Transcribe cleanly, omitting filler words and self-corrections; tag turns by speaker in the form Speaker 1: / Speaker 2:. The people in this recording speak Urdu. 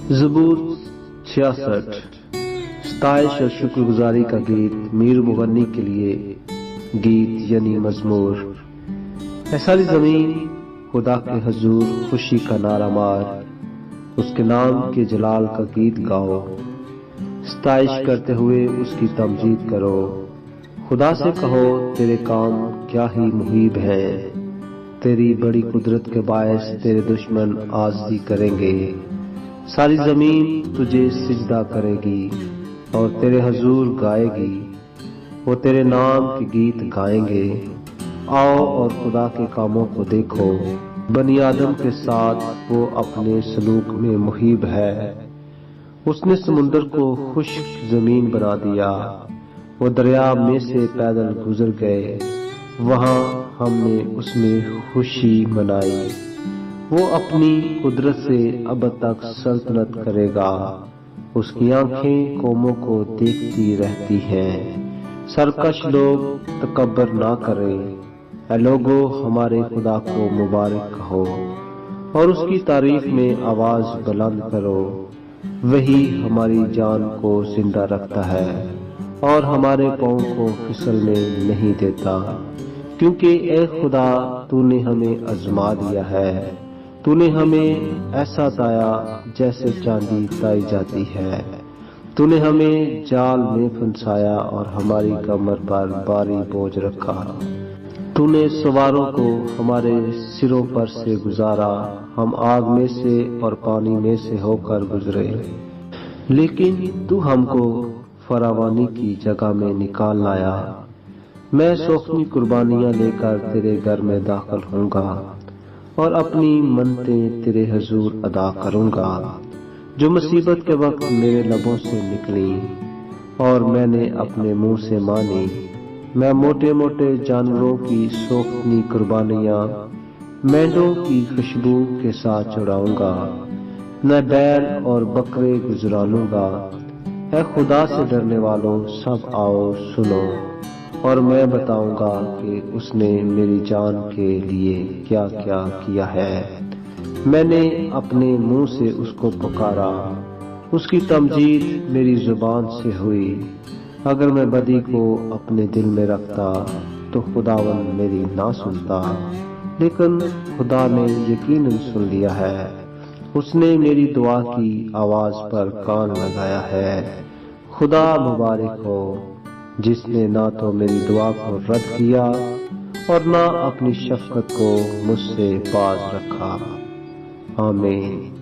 Speaker 1: زبور 66 ستائش اور شکر گزاری کا گیت میر مغنی کے لیے گیت یعنی مزمور۔ اے ساری زمین خدا کے حضور خوشی کا نعرہ مار، اس کے نام کے جلال کا گیت گاؤ، ستائش کرتے ہوئے اس کی تمجید کرو۔ خدا سے کہو تیرے کام کیا ہی محیب ہیں، تیری بڑی قدرت کے باعث تیرے دشمن عاجزی کریں گے۔ ساری زمین تجھے سجدہ کرے گی اور تیرے حضور گائے گی، وہ تیرے نام کے گیت گائیں گے۔ آؤ اور خدا کے کاموں کو دیکھو، بنی آدم کے ساتھ وہ اپنے سلوک میں محیب ہے۔ اس نے سمندر کو خشک زمین بنا دیا، وہ دریا میں سے پیدل گزر گئے، وہاں ہم نے اس میں خوشی منائی۔ وہ اپنی قدرت سے ابد تک سلطنت کرے گا، اس کی آنکھیں قوموں کو دیکھتی رہتی ہیں۔ سرکش لوگ تکبر نہ کریں، اے لوگو ہمارے خدا کو مبارک کہو اور اس کی تعریف میں آواز بلند کرو۔ وہی ہماری جان کو زندہ رکھتا ہے اور ہمارے پاؤں کو پھسلنے نہیں دیتا۔ کیونکہ اے خدا تو نے ہمیں آزما دیا ہے، تو نے ہمیں ایسا تایا جیسے چاندی تائی جاتی ہے۔ تو نے ہمیں جال میں پھنسایا اور ہماری کمر پر بھاری بوجھ رکھا۔ تو نے سواروں کو ہمارے سروں پر سے گزارا، ہم آگ میں سے اور پانی میں سے ہو کر گزرے، لیکن تو ہم کو فراوانی کی جگہ میں نکال لایا۔ میں سوکھنی قربانیاں لے کر تیرے گھر میں داخل ہوں گا اور اپنی منتیں تیرے حضور ادا کروں گا، جو مصیبت کے وقت میرے لبوں سے نکلی اور میں نے اپنے منہ سے مانی۔ میں موٹے موٹے جانوروں کی سوکھنی قربانیاں مینڈوں کی خوشبو کے ساتھ چڑھاؤں گا، میں بیل اور بکرے گزرانوں گا۔ اے خدا سے ڈرنے والوں سب آؤ سنو، اور میں بتاؤں گا کہ اس نے میری جان کے لیے کیا کیا کیا ہے۔ میں نے اپنے منہ سے اس کو پکارا، اس کی تمجید میری زبان سے ہوئی۔ اگر میں بدی کو اپنے دل میں رکھتا تو خداوند میری نہ سنتا، لیکن خدا نے یقیناً سن لیا ہے، اس نے میری دعا کی آواز پر کان لگایا ہے۔ خدا مبارک ہو، جس نے نہ تو میری دعا کو رد کیا اور نہ اپنی شفقت کو مجھ سے باز رکھا۔ آمین۔